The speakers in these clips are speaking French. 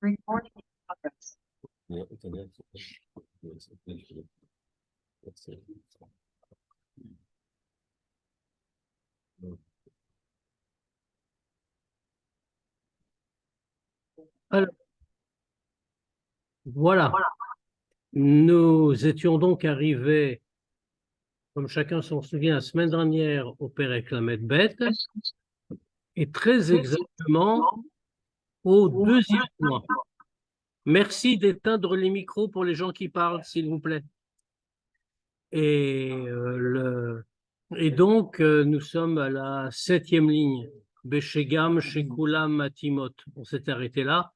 Alors, voilà, nous étions donc arrivés, comme chacun s'en souvient, la semaine dernière au Pérec Lamed Bet, et très exactement au deuxième point. Merci d'éteindre les micros pour les gens qui parlent, s'il vous plaît. Et donc, nous sommes à la 7e ligne. Beshegam, Shekulam, Matimot. On s'est arrêté là,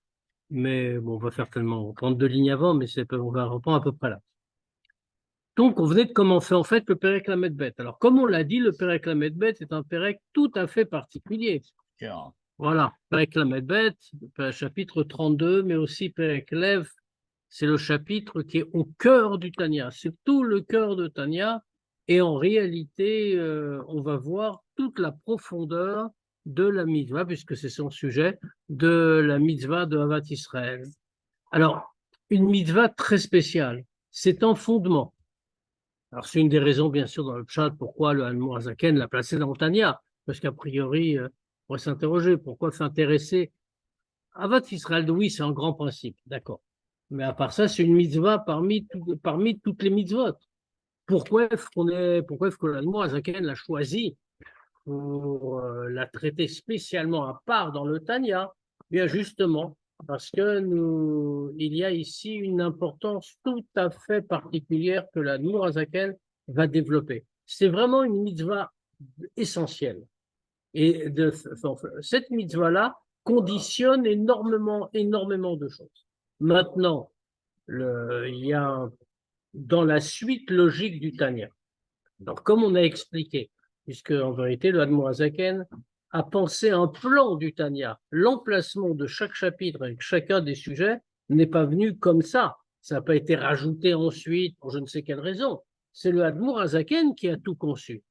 mais bon, on va faire tellement. On va prendre 2 lignes avant, mais on va reprendre à peu près là. Donc, on venait de commencer en fait le Pérec Lamed Bet. Alors, comme on l'a dit, le Pérec Lamed Bet est un Pérec tout à fait particulier. Voilà, Pérec Lamed Bet, chapitre 32, mais aussi Pérec Lev, c'est le chapitre qui est au cœur du Tanya. C'est tout le cœur de Tanya. Et en réalité, on va voir toute la profondeur de la mitzvah, puisque c'est son sujet, de la mitzvah de Havat Israël. Alors, une mitzvah très spéciale. C'est un fondement. Alors, c'est une des raisons, bien sûr, dans le chat, pourquoi le Hanmour Azaken l'a placé dans le Tanya. Parce qu'a priori, on pourrait s'interroger, pourquoi s'intéresser à Havat Israël? Oui, c'est un grand principe, d'accord. Mais à part ça, c'est une mitzvah parmi toutes les mitzvot. Pourquoi est-ce que l'Hanmour Azaken l'a choisi pour la traiter spécialement à part dans le Tanya? Bien justement, parce que il y a ici une importance tout à fait particulière que l'Hanmour Azaken va développer. C'est vraiment une mitzvah essentielle. Et cette mitzvah-là conditionne énormément, énormément de choses. Maintenant, il y a dans la suite logique du Tanya. Alors, comme on a expliqué, puisque en vérité, le Admor Azaken a pensé un plan du Tanya, l'emplacement de chaque chapitre avec chacun des sujets n'est pas venu comme ça. Ça n'a pas été rajouté ensuite pour je ne sais quelle raison. C'est le Admor Azaken qui a tout conçu,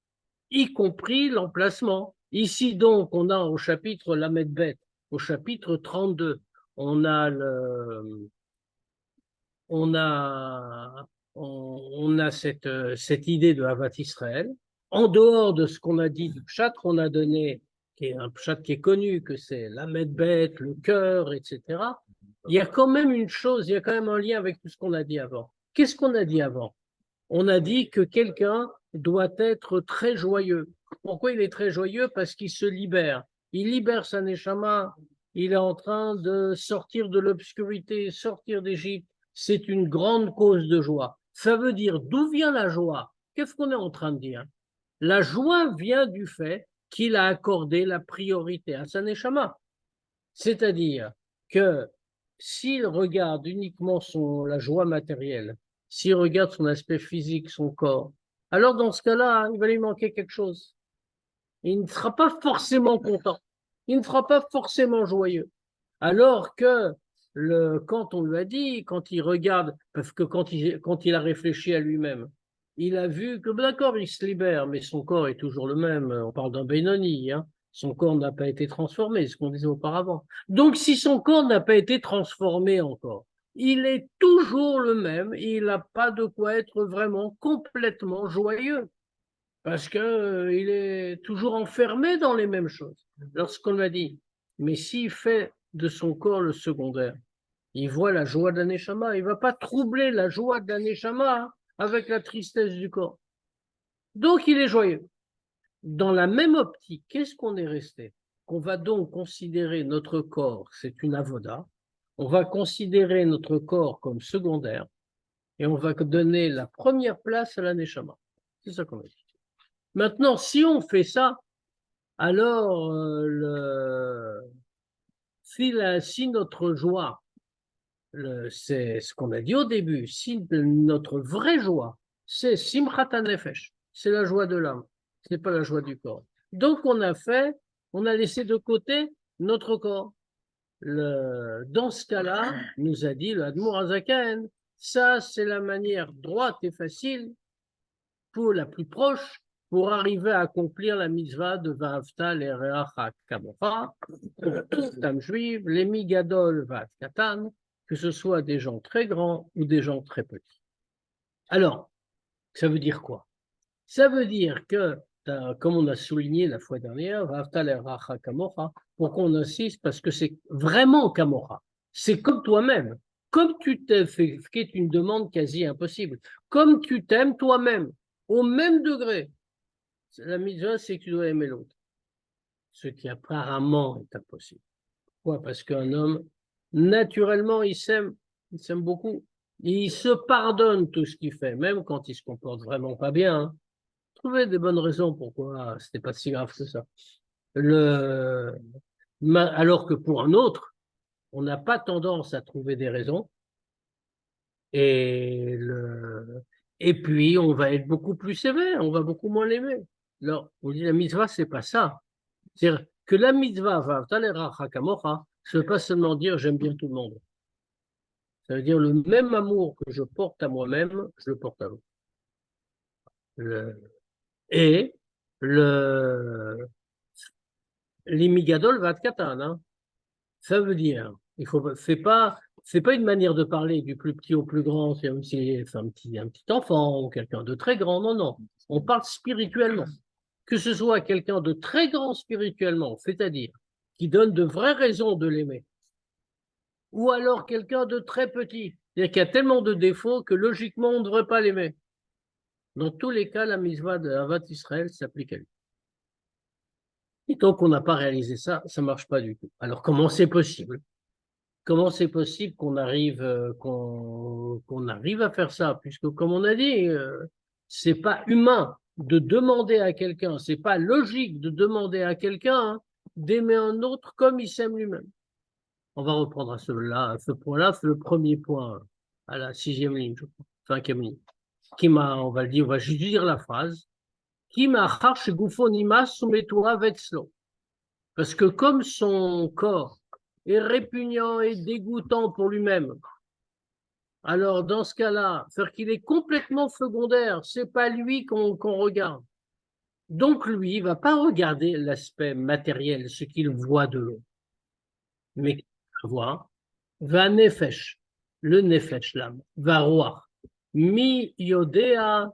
y compris l'emplacement. Ici, donc, on a au chapitre Lamed Bet, au chapitre 32, on a on a, on a cette idée de Havat Israël. En dehors de ce qu'on a dit du pshat qu'on a donné, qui est un pshat qui est connu, que c'est la medbet, le cœur, etc., il y a quand même une chose, il y a quand même un lien avec tout ce qu'on a dit avant. Qu'est-ce qu'on a dit avant? On a dit que quelqu'un doit être très joyeux. Pourquoi il est très joyeux? Parce qu'il se libère. Il libère sa neshama. Il est en train de sortir de l'obscurité, sortir d'Égypte. C'est une grande cause de joie. Ça veut dire d'où vient la joie? Qu'est-ce qu'on est en train de dire? La joie vient du fait qu'il a accordé la priorité à sa neshama. C'est-à-dire que s'il regarde uniquement la joie matérielle, s'il regarde son aspect physique, son corps, alors dans ce cas-là, il va lui manquer quelque chose. Il ne sera pas forcément content. Il ne sera pas forcément joyeux. Alors que quand on lui a dit, quand il regarde, parce que quand il a réfléchi à lui-même, il a vu que, d'accord, il se libère, mais son corps est toujours le même. On parle d'un Benoni, hein. Son corps n'a pas été transformé, ce qu'on disait auparavant. Donc, si son corps n'a pas été transformé encore, il est toujours le même, et il n'a pas de quoi être vraiment complètement joyeux parce que il est toujours enfermé dans les mêmes choses. Lorsqu'on lui a dit, mais s'il fait de son corps le secondaire, il voit la joie d'un neshama, il ne va pas troubler la joie d'un neshama avec la tristesse du corps. Donc il est joyeux. Dans la même optique, qu'est-ce qu'on est resté? Qu'on va donc considérer notre corps, c'est une avoda, on va considérer notre corps comme secondaire et on va donner la première place à la neshama. C'est ça qu'on a dit. Maintenant, si on fait ça, alors si notre joie, c'est ce qu'on a dit au début, si notre vraie joie, c'est Simchat HaNefesh, c'est la joie de l'âme, ce n'est pas la joie du corps. Donc on a laissé de côté notre corps. Dans ce cas-là, nous a dit le Admour Azaken, ça c'est la manière droite et facile pour la plus proche pour arriver à accomplir la mitzvah de Va'avta l'ereacha kamocha, pour toute âme juive, les migadol va'ad katan, que ce soit des gens très grands ou des gens très petits. Alors, ça veut dire quoi? Ça veut dire que, comme on a souligné la fois dernière, Va'avta l'ereacha kamocha, pourquoi on insiste? Parce que c'est vraiment kamocha. C'est comme toi-même. Comme tu t'es fait, qui est une demande quasi impossible. Comme tu t'aimes toi-même, au même degré. La mitzvah, c'est que tu dois aimer l'autre. Ce qui apparemment est impossible. Pourquoi? Parce qu'un homme, naturellement, il s'aime beaucoup. Il se pardonne tout ce qu'il fait, même quand il se comporte vraiment pas bien. Hein. Trouver des bonnes raisons pourquoi c'était pas si grave que ça. Alors que pour un autre, on n'a pas tendance à trouver des raisons. Et, et puis, on va être beaucoup plus sévère, on va beaucoup moins l'aimer. Alors, on dit la mitzvah, c'est pas ça. C'est-à-dire que la mitzvah, ça ne veut pas seulement dire j'aime bien tout le monde. Ça veut dire le même amour que je porte à moi-même, je le porte à l'autre. Et l'imigadol va katan, hein. Ça veut dire, c'est pas une manière de parler du plus petit au plus grand, c'est comme si c'est un petit enfant ou quelqu'un de très grand. Non, non. On parle spirituellement. Que ce soit quelqu'un de très grand spirituellement, c'est-à-dire qui donne de vraies raisons de l'aimer, ou alors quelqu'un de très petit, c'est-à-dire qui a tellement de défauts que logiquement on ne devrait pas l'aimer. Dans tous les cas, la mitzvah de Havat Israël s'applique à lui. Et tant qu'on n'a pas réalisé ça, ça ne marche pas du tout. Alors comment c'est possible? Comment c'est possible qu'on arrive, qu'on arrive à faire ça? Puisque comme on a dit, c'est pas humain de demander à quelqu'un, c'est pas logique de demander à quelqu'un d'aimer un autre comme il s'aime lui-même. On va reprendre à ce point-là, c'est le premier point à la 6e ligne, je crois, 5e ligne. On va le dire, on va juste dire la phrase. Qui m'a chez Goufonima soumet-toi vexlo. Parce que comme son corps est répugnant et dégoûtant pour lui-même, alors dans ce cas-là, faire qu'il est complètement secondaire, c'est pas lui qu'on regarde. Donc lui, il va pas regarder l'aspect matériel, ce qu'il voit de l'autre, mais qu'il va voir, va nefesh, le nefesh, l'âme, va roi, mi yodea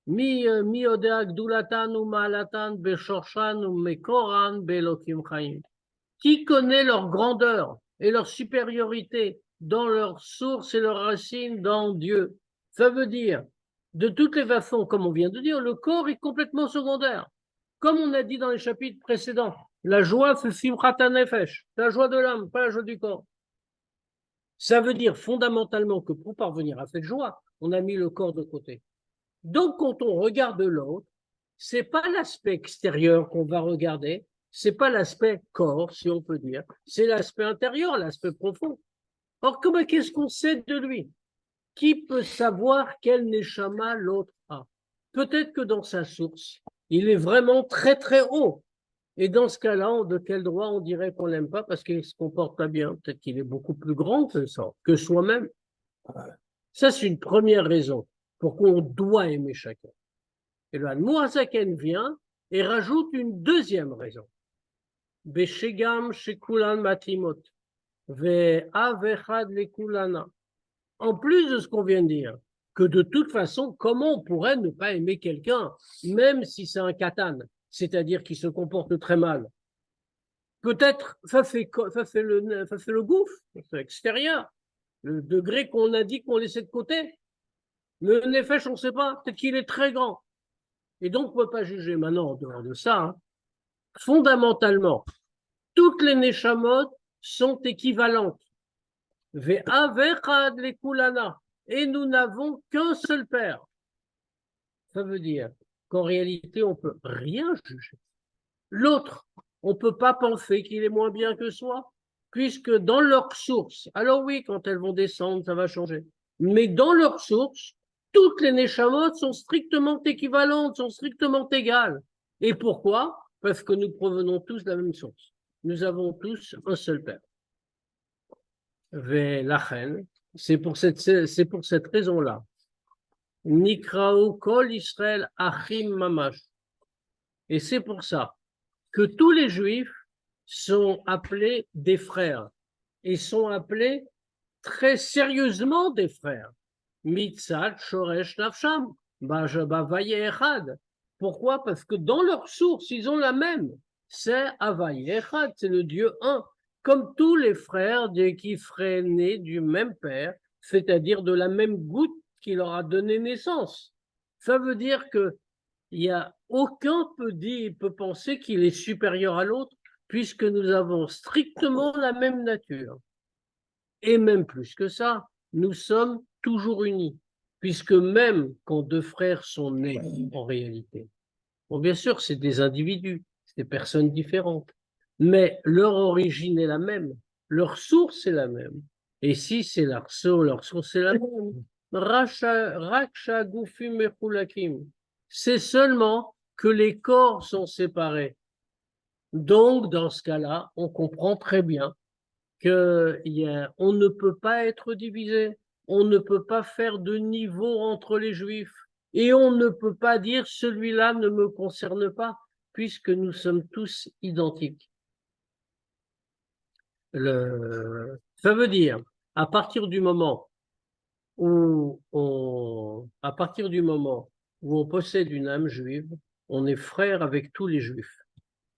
gdulatan ou ma'alatan beshorshan ou mekoran belokim chaim. Qui connaît leur grandeur et leur supériorité dans leur source et leurs racines dans Dieu? Ça veut dire, de toutes les façons, comme on vient de dire, le corps est complètement secondaire. Comme on a dit dans les chapitres précédents, la joie, c'est simchat nefesh, la joie de l'âme, pas la joie du corps. Ça veut dire fondamentalement que pour parvenir à cette joie, on a mis le corps de côté. Donc, quand on regarde l'autre, c'est pas l'aspect extérieur qu'on va regarder, c'est pas l'aspect corps, si on peut dire, c'est l'aspect intérieur, l'aspect profond. Or, qu'est-ce qu'on sait de lui? Qui peut savoir quel neshama l'autre a? Peut-être que dans sa source, il est vraiment très très haut. Et dans ce cas-là, de quel droit on dirait qu'on l'aime pas parce qu'il se comporte pas bien? Peut-être qu'il est beaucoup plus grand que ça, que soi-même. Ça, c'est une première raison pourquoi on doit aimer chacun. Et le Moazaken vient et rajoute une deuxième raison. Beshegam shekulan matimot. Ve'avechad lekulana. En plus de ce qu'on vient de dire, que de toute façon, comment on pourrait ne pas aimer quelqu'un, même si c'est un katan, c'est-à-dire qu'il se comporte très mal? Peut-être, ça c'est le gouffre, c'est extérieur, le degré qu'on a dit qu'on laissait de côté. Le nefesh, on ne sait pas, peut-être qu'il est très grand. Et donc, on ne peut pas juger maintenant en dehors de ça. Hein. Fondamentalement, toutes les neshamot sont équivalentes. Ve'avechad lekulana. Et nous n'avons qu'un seul père. Ça veut dire qu'en réalité, on ne peut rien juger. L'autre, on ne peut pas penser qu'il est moins bien que soi, puisque dans leur source, alors oui, quand elles vont descendre, ça va changer. Mais dans leur source, toutes les neshamot sont strictement équivalentes, sont strictement égales. Et pourquoi? Parce que nous provenons tous de la même source. Nous avons tous un seul père. Ve'lachen, c'est pour cette raison-là. Nikrao kol Israël achim mamash. Et c'est pour ça que tous les juifs sont appelés des frères et sont appelés très sérieusement des frères. Mitzat Shoresh Nafsham, Bavaye Echad. Pourquoi? Parce que dans leur source, ils ont la même. C'est Havaye Echad, c'est le Dieu un. Comme tous les frères qui seraient nés du même père, c'est-à-dire de la même goutte qui leur a donné naissance. Ça veut dire que il y a aucun peut penser qu'il est supérieur à l'autre, puisque nous avons strictement la même nature. Et même plus que ça, nous sommes toujours unis, puisque même quand deux frères sont nés en réalité, bon, bien sûr, c'est des individus, c'est des personnes différentes, mais leur origine est la même, leur source est la même. Et si c'est leur source est la même, Raksha Gufim Mechulakim, c'est seulement que les corps sont séparés. Donc, dans ce cas-là, on comprend très bien qu'on ne peut pas être divisé, on ne peut pas faire de niveau entre les juifs, et on ne peut pas dire celui-là ne me concerne pas, puisque nous sommes tous identiques. Ça veut dire, à partir du moment où on possède une âme juive, on est frère avec tous les juifs,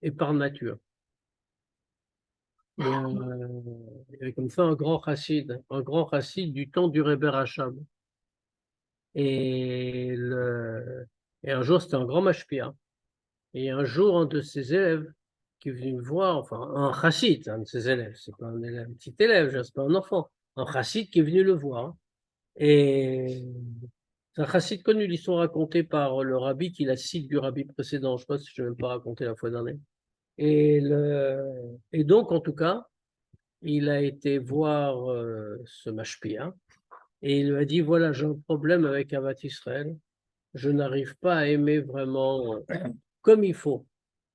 et par nature. Il y avait comme ça un grand chassid du temps du Rebbe Rachab. Et, et un jour, c'était un grand mashpia. Et un jour, un de ses élèves qui est venu me voir, enfin, un chassid, un de ses élèves, c'est pas un élève, un petit élève, c'est pas un enfant, un chassid qui est venu le voir. Et c'est un chassid connu, l'histoire racontée par le rabbi qui la cite du rabbi précédent. Je ne sais pas si je ne vais même pas raconter la fois dernière. Et donc, en tout cas, il a été voir ce mashpia et il lui a dit, voilà, j'ai un problème avec Avat Israël, je n'arrive pas à aimer vraiment comme il faut.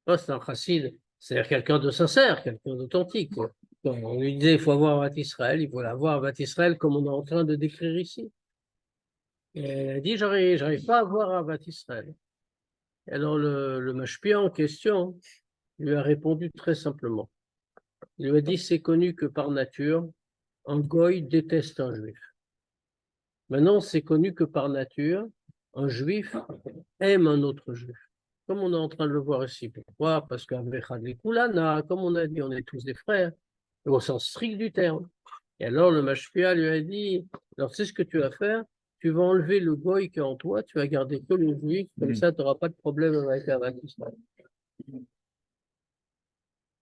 C'est un chassid, c'est-à-dire quelqu'un de sincère, quelqu'un d'authentique. On lui disait, il faut avoir Avat Israël, il faut avoir Avat Israël comme on est en train de décrire ici. Et elle a dit, j'arrive pas à avoir Avat Israël. Et alors le mashpia en question lui a répondu très simplement. Il lui a dit, c'est connu que par nature, un goy déteste un juif. Maintenant, c'est connu que par nature, un juif aime un autre juif. Comme on est en train de le voir ici. Pourquoi? Parce qu'Avechad Kulana, comme on a dit, on est tous des frères, au sens strict du terme. Et alors le mashpia lui a dit, alors c'est ce que tu vas faire, tu vas enlever le goy qui est en toi, tu vas garder que le juif, comme ça tu n'auras pas de problème avec Avat Israël.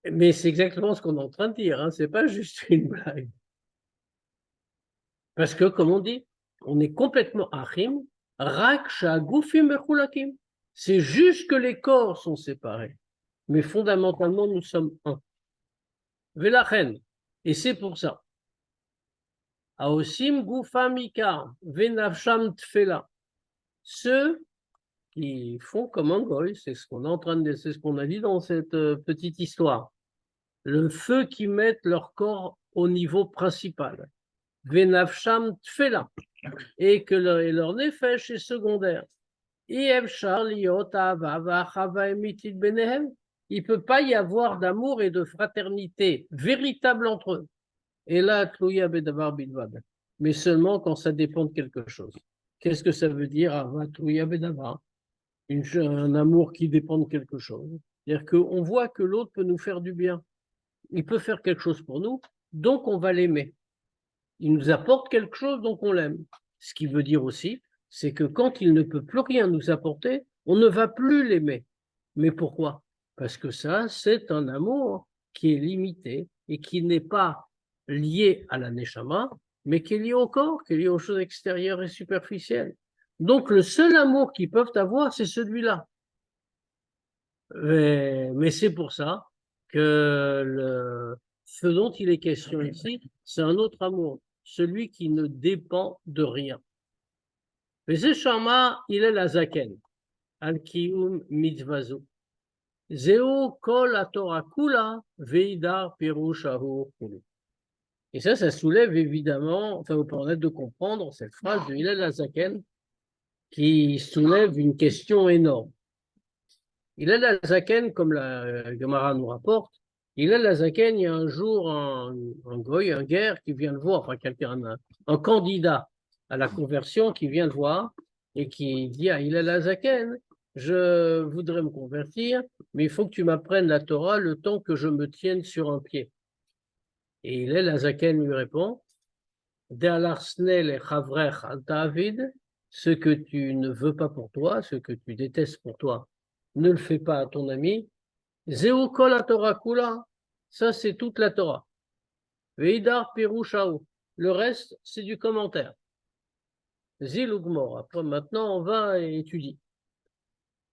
Mais c'est exactement ce qu'on est en train de dire, hein. C'est pas juste une blague. Parce que, comme on dit, on est complètement achim, rak shagufim bechulakim. C'est juste que les corps sont séparés. Mais fondamentalement, nous sommes un. Velachen. Et c'est pour ça. Aosim gufam ikar, venavsham tfela. Ceux qui font comme un goy, c'est ce qu'on est en train de, c'est ce qu'on a dit dans cette petite histoire. Le feu qui met leur corps au niveau principal. Venavsham tfela. Et que leur nefesh est secondaire. Il ne peut pas y avoir d'amour et de fraternité véritable entre eux. Et là, mais seulement quand ça dépend de quelque chose. Qu'est-ce que ça veut dire, un amour qui dépend de quelque chose? C'est-à-dire qu'on voit que l'autre peut nous faire du bien. Il peut faire quelque chose pour nous, donc on va l'aimer. Il nous apporte quelque chose, donc on l'aime. Ce qui veut dire aussi, c'est que quand il ne peut plus rien nous apporter, on ne va plus l'aimer. Mais pourquoi? Parce que ça, c'est un amour qui est limité et qui n'est pas lié à la neshama, mais qui est lié au corps, qui est lié aux choses extérieures et superficielles. Donc le seul amour qu'ils peuvent avoir, c'est celui-là. Mais c'est pour ça que ce dont il est question ici, c'est un autre amour, celui qui ne dépend de rien. Mais ce shama, il est la zaken, al-kiyum mitzvazu. Zeo kol atora kula veidar pirushahu kulu. Et ça soulève évidemment, enfin, vous permettre de comprendre cette phrase de Hillel Hazaken qui soulève une question énorme. Hillel Azaken, comme la Gemara nous rapporte, Hillel Azaken, il y a un jour un goy, un guerre qui vient le voir, enfin quelqu'un, un candidat à la conversion qui vient le voir et qui dit à Hillel Azaken, je voudrais me convertir, mais il faut que tu m'apprennes la Torah le temps que je me tienne sur un pied. Et Hillel Azaken lui répond, David, ce que tu ne veux pas pour toi, ce que tu détestes pour toi, ne le fais pas à ton ami. Zéou kol la Torah kula, ça c'est toute la Torah. Veidar Pirushao, le reste c'est du commentaire. Zil Ugmor, après maintenant on va étudier.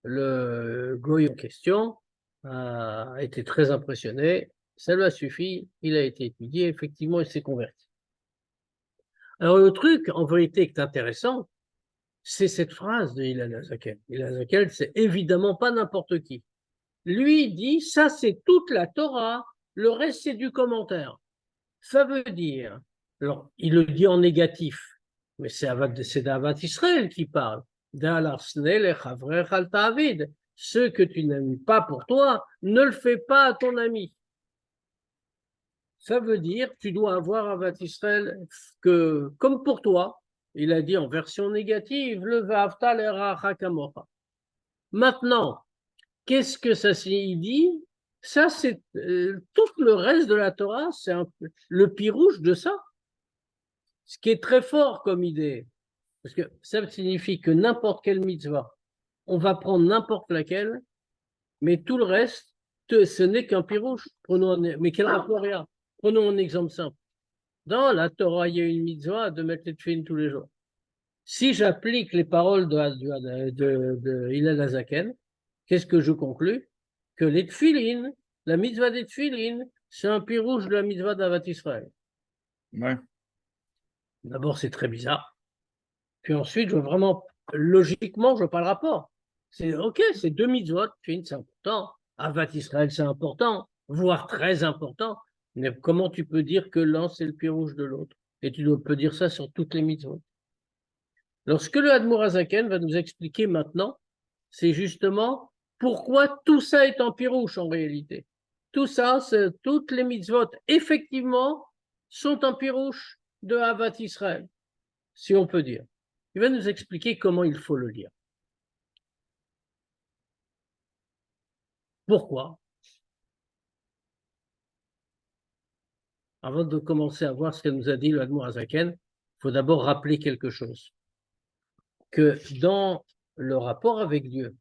Le goy en question a été très impressionné, ça lui a suffi, il a été étudié, effectivement il s'est converti. Alors le truc en vérité qui est intéressant, c'est cette phrase de Hillel Azaken. Hillel Azaken, c'est évidemment pas n'importe qui. Lui dit, ça c'est toute la Torah, le reste c'est du commentaire. Ça veut dire, alors il le dit en négatif, mais c'est d'Avat Israël qui parle. Ce que tu n'aimes pas pour toi, ne le fais pas à ton ami. Ça veut dire, tu dois avoir Avat Israël que, comme pour toi, il a dit en version négative, le Va'avta l'eracha kamocha. Maintenant, qu'est-ce que ça dit? Ça, c'est tout le reste de la Torah, c'est le pirouche de ça. Ce qui est très fort comme idée, parce que ça signifie que n'importe quelle mitzvah, on va prendre n'importe laquelle, mais tout le reste, ce n'est qu'un pirouche. Mais quel rapport il y a? Prenons un exemple simple. Dans la Torah, il y a une mitzvah de mettre les tefillin tous les jours. Si j'applique les paroles de Hillel Azaken, qu'est-ce que je conclus? Que les tefillin, la mitzvah des tefillin, c'est un pirouche de la mitzvah d'Avat Israël. Ouais. D'abord, c'est très bizarre. Puis ensuite, je vois vraiment, logiquement, je vois pas le rapport. C'est OK, c'est deux mitzvot, tefillin, c'est important. Avat Israël, c'est important, voire très important. Mais comment tu peux dire que l'un, c'est le pirouche de l'autre? Et tu peux dire ça sur toutes les mitzvot. Alors, ce que le Admour Azaken va nous expliquer maintenant, c'est justement pourquoi tout ça est en pirouche en réalité. Tout ça, toutes les mitzvot, effectivement, sont en pirouche de Havat Israël, si on peut dire. Il va nous expliquer comment il faut le lire. Pourquoi? Avant de commencer à voir ce que nous a dit le Admour Azaken, il faut d'abord rappeler quelque chose. Que dans le rapport avec Dieu,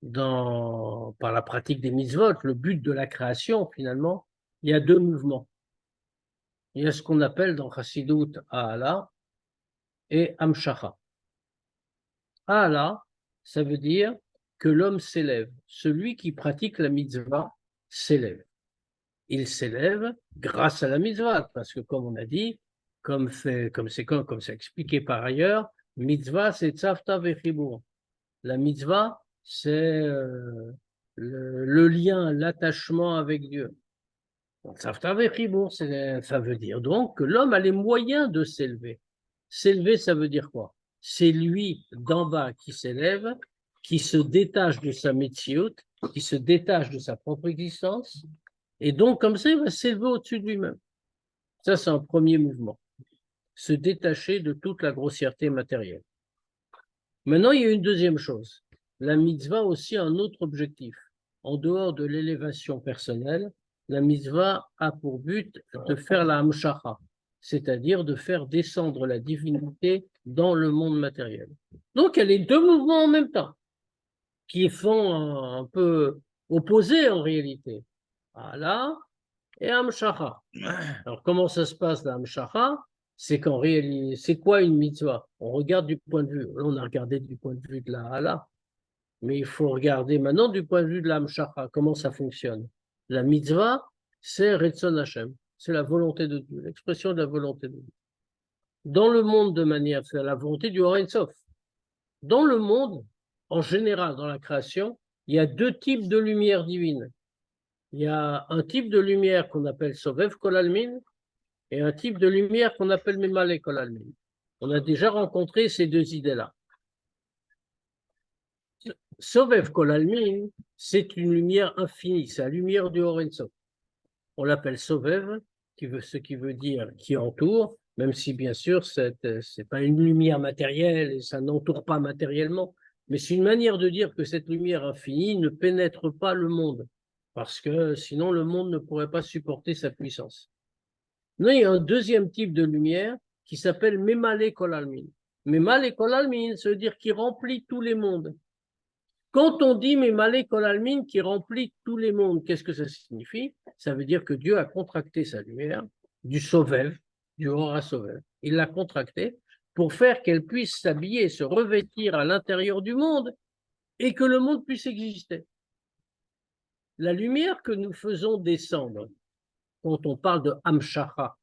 par la pratique des mitzvot, le but de la création, finalement, il y a deux mouvements. Il y a ce qu'on appelle dans Chassidut Ahala et Hamshacha. Ahala, ça veut dire que l'homme s'élève. Celui qui pratique la mitzvah s'élève. Il s'élève grâce à la mitzvah, parce que comme on a dit, comme c'est expliqué par ailleurs, mitzvah c'est tzavta vechibur. La mitzvah, c'est le lien, l'attachement avec Dieu. Ça veut dire donc que l'homme a les moyens de s'élever. S'élever, ça veut dire quoi? C'est lui d'en bas qui s'élève, qui se détache de sa métiote, qui se détache de sa propre existence, et donc comme ça, il va s'élever au-dessus de lui-même. Ça, c'est un premier mouvement. Se détacher de toute la grossièreté matérielle. Maintenant, il y a une deuxième chose. La mitzvah a aussi un autre objectif. En dehors de l'élévation personnelle, la mitzvah a pour but de faire la hamshacha, c'est-à-dire de faire descendre la divinité dans le monde matériel. Donc, il y a les deux mouvements en même temps, qui sont un peu opposés en réalité. Ala et hamshacha. Alors, comment ça se passe la hamshacha? C'est qu'en réalité, c'est quoi une mitzvah? On regarde du point de vue, là on a regardé du point de vue de la hala, mais il faut regarder maintenant du point de vue de la hamshacha, comment ça fonctionne. La mitzvah, c'est Retzon Hashem, c'est la volonté de Dieu, l'expression de la volonté de Dieu. Dans le monde de manière, c'est la volonté du Or Sof. Dans le monde, en général, dans la création, il y a deux types de lumière divine. Il y a un type de lumière qu'on appelle Sovev Kolalmin, et un type de lumière qu'on appelle Memale Kolalmin. On a déjà rencontré ces deux idées-là. Sovev Kol Almin, c'est une lumière infinie, c'est la lumière du Or Ein Sof. On l'appelle Sovev, ce qui veut dire qui entoure, même si bien sûr c'est pas une lumière matérielle et ça n'entoure pas matériellement, mais c'est une manière de dire que cette lumière infinie ne pénètre pas le monde, parce que sinon le monde ne pourrait pas supporter sa puissance. Non, il y a un deuxième type de lumière qui s'appelle Memale Kol Almin. Memale Kol Almin, ça veut dire qui remplit tous les mondes. Quand on dit Memale Kol Almin qui remplit tous les mondes, qu'est-ce que ça signifie? Ça veut dire que Dieu a contracté sa lumière, du Sovev, du Hora Sovev. Il l'a contractée pour faire qu'elle puisse s'habiller, se revêtir à l'intérieur du monde et que le monde puisse exister. La lumière que nous faisons descendre, quand on parle de Hamshacha,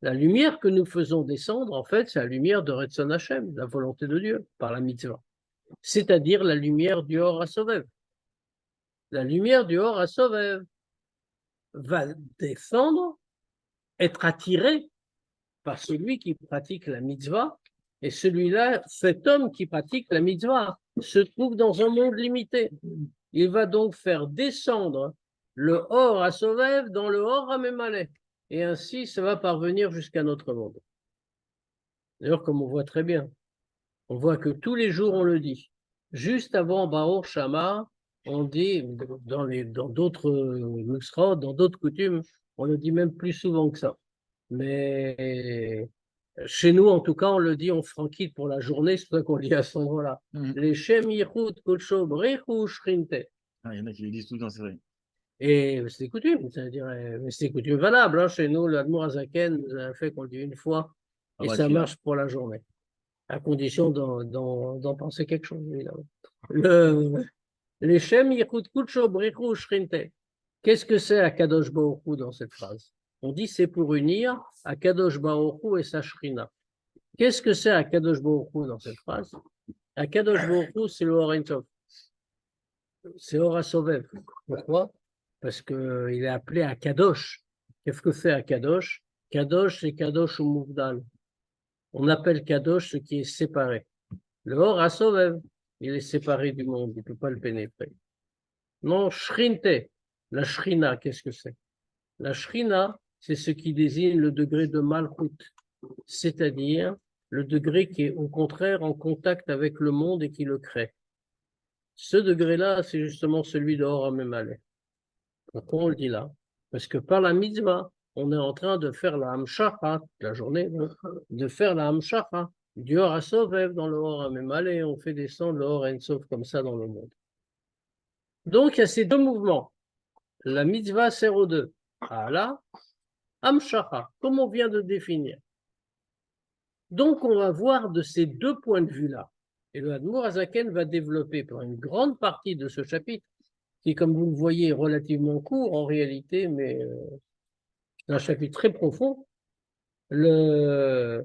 la lumière que nous faisons descendre, en fait, c'est la lumière de Retzon Hashem, la volonté de Dieu, par la mitzvah. C'est-à-dire la lumière du Hora Sovev. La lumière du Hora Sovev va descendre, être attirée par celui qui pratique la mitzvah, et celui-là, cet homme qui pratique la mitzvah, se trouve dans un monde limité. Il va donc faire descendre le Or à Sovev dans le Or à Memale. Et ainsi, ça va parvenir jusqu'à notre monde. D'ailleurs, comme on voit très bien, on voit que tous les jours, on le dit. Juste avant Baor Shama, on dit, dans d'autres nusrot, dans d'autres coutumes, on le dit même plus souvent que ça. Mais chez nous, en tout cas, on le dit en franquite pour la journée, c'est pour ça qu'on le dit à ce moment-là. Les Shem Yichud Kodsho Brechu Shrinte. Ah, il y en a qui le disent tout le temps, c'est vrai. Et c'est coutume, c'est-à-dire, c'est coutume valable. Hein. Chez nous, l'Admour Azaken nous a fait qu'on le dit une fois, et ça marche pour la journée, à condition d'en penser quelque chose, évidemment. Les Shem Yichud Kodsho Brechu Shrinte. Qu'est-ce que c'est Akadosh Baruch Hu dans cette phrase? On dit c'est pour unir Akadosh Baruch Hu et sa Shrina. Qu'est-ce que c'est Akadosh Baruch Hu dans cette phrase? Akadosh Baruch Hu, c'est le Or Ein Sof. C'est Or HaSovev. Pourquoi? Parce qu'il est appelé Akadosh. Qu'est-ce que c'est Akadosh? Kadosh, c'est Kadosh ou Mouvdal. On appelle Kadosh ce qui est séparé. Le Or HaSovev, il est séparé du monde, il ne peut pas le pénétrer. Non, Shrinte, la Shrina, qu'est-ce que c'est? La Shrina, c'est ce qui désigne le degré de Malchut, c'est-à-dire le degré qui est au contraire en contact avec le monde et qui le crée. Ce degré-là, c'est justement celui de Or HaMemale. Pourquoi on le dit là? Parce que par la mitzvah, on est en train de faire la Hamshacha, la journée, de faire la Hamshacha du Or HaSovev dans le Or HaMemale et on fait descendre le Or Ein Sof comme ça dans le monde. Donc il y a ces deux mouvements. La mitzvah sert aux deux. À la Hamshacha, comme on vient de définir. Donc, on va voir de ces deux points de vue-là. Et le Admour Azaken va développer pour une grande partie de ce chapitre, qui, comme vous le voyez, est relativement court en réalité, mais c'est un chapitre très profond. Il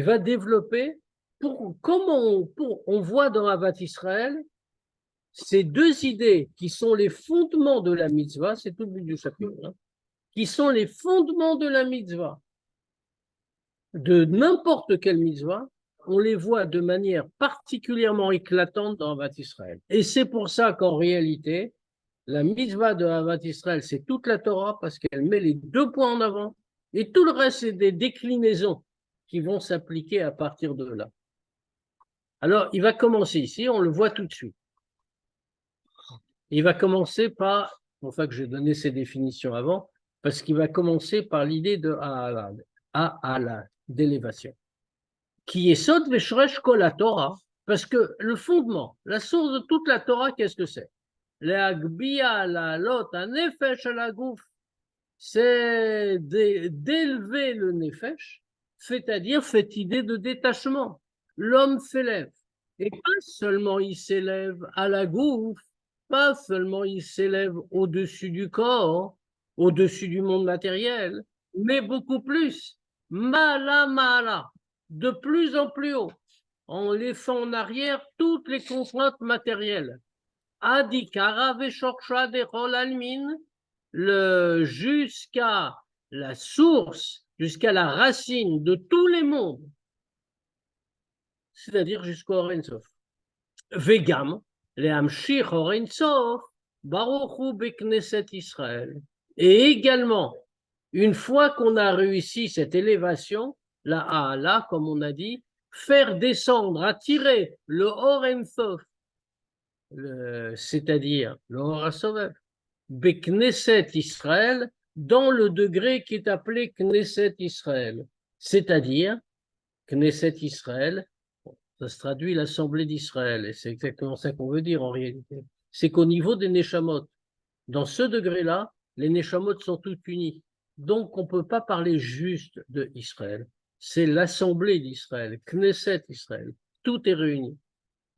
va développer, on voit dans Avat Israël, ces deux idées qui sont les fondements de la mitzvah, c'est tout le but du chapitre, hein, qui sont les fondements de la mitzvah, de n'importe quelle mitzvah, on les voit de manière particulièrement éclatante dans Avat Israël. Et c'est pour ça qu'en réalité, la mitzvah de Avat Israël, c'est toute la Torah parce qu'elle met les deux points en avant et tout le reste, c'est des déclinaisons qui vont s'appliquer à partir de là. Alors, il va commencer ici, on le voit tout de suite. Il va commencer par, c'est pour ça que j'ai donné ces définitions avant, parce qu'il va commencer par l'idée de Ha'ala, d'élévation, qui est Sod Veshresh Kol Torah, parce que le fondement, la source de toute la Torah, qu'est-ce que c'est? L'Agbia, la lot, un nefesh à la gouf, c'est d'élever le nefesh, c'est-à-dire cette idée de détachement. L'homme s'élève, et pas seulement il s'élève à la gouf, pas seulement il s'élève au-dessus du corps, au-dessus du monde matériel, mais beaucoup plus, mala, de plus en plus haut, en laissant en arrière toutes les contraintes matérielles. Adikara veshorcha dechol almin, jusqu'à la source, jusqu'à la racine de tous les mondes, c'est-à-dire jusqu'au Or Ein Sof. Vegam, Lehamshich Or Ein Sof, Baruch Hu Beknesset Israël. Et également, une fois qu'on a réussi cette élévation, la Ha'ala, comme on a dit, faire descendre, attirer le Or Ein Sof, c'est-à-dire le Or HaSovev, Beknesset Israël, dans le degré qui est appelé Knesset Israël, c'est-à-dire Knesset Israël, ça se traduit l'Assemblée d'Israël, et c'est exactement ça qu'on veut dire en réalité. C'est qu'au niveau des Neshamot, dans ce degré-là, les Neshamot sont toutes unies. Donc, on ne peut pas parler juste de Israël. C'est l'Assemblée d'Israël, Knesset Israël. Tout est réuni.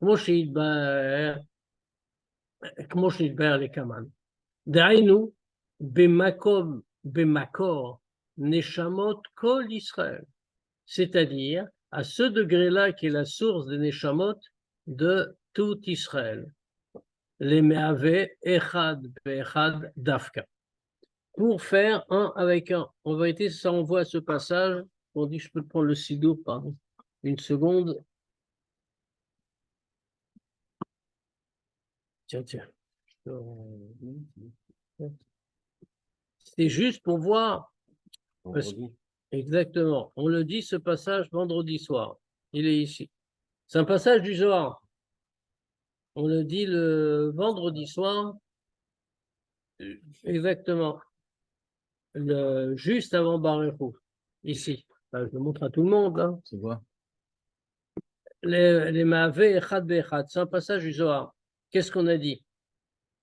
Comment les Kaman. Daïnou, Bemakom, Bemakor, Neshamot, Kol Israël. C'est-à-dire à ce degré-là qui est la source des Neshamot de tout Israël. Les Me'ave, Echad, Be'echad, Dafka. Pour faire un avec un. En vérité, ça envoie à ce passage. On dit, je peux prendre le sidour, pardon. Une seconde. Tiens. C'est juste pour voir. Exactement. On le dit, ce passage, vendredi soir. Il est ici. C'est un passage du Zohar. On le dit le vendredi soir. Exactement. Juste avant Baruch, ici. Enfin, je le montre à tout le monde. Hein. C'est quoi? Les Mahaveh Echad Be'echad. C'est un passage du Zohar. Qu'est-ce qu'on a dit?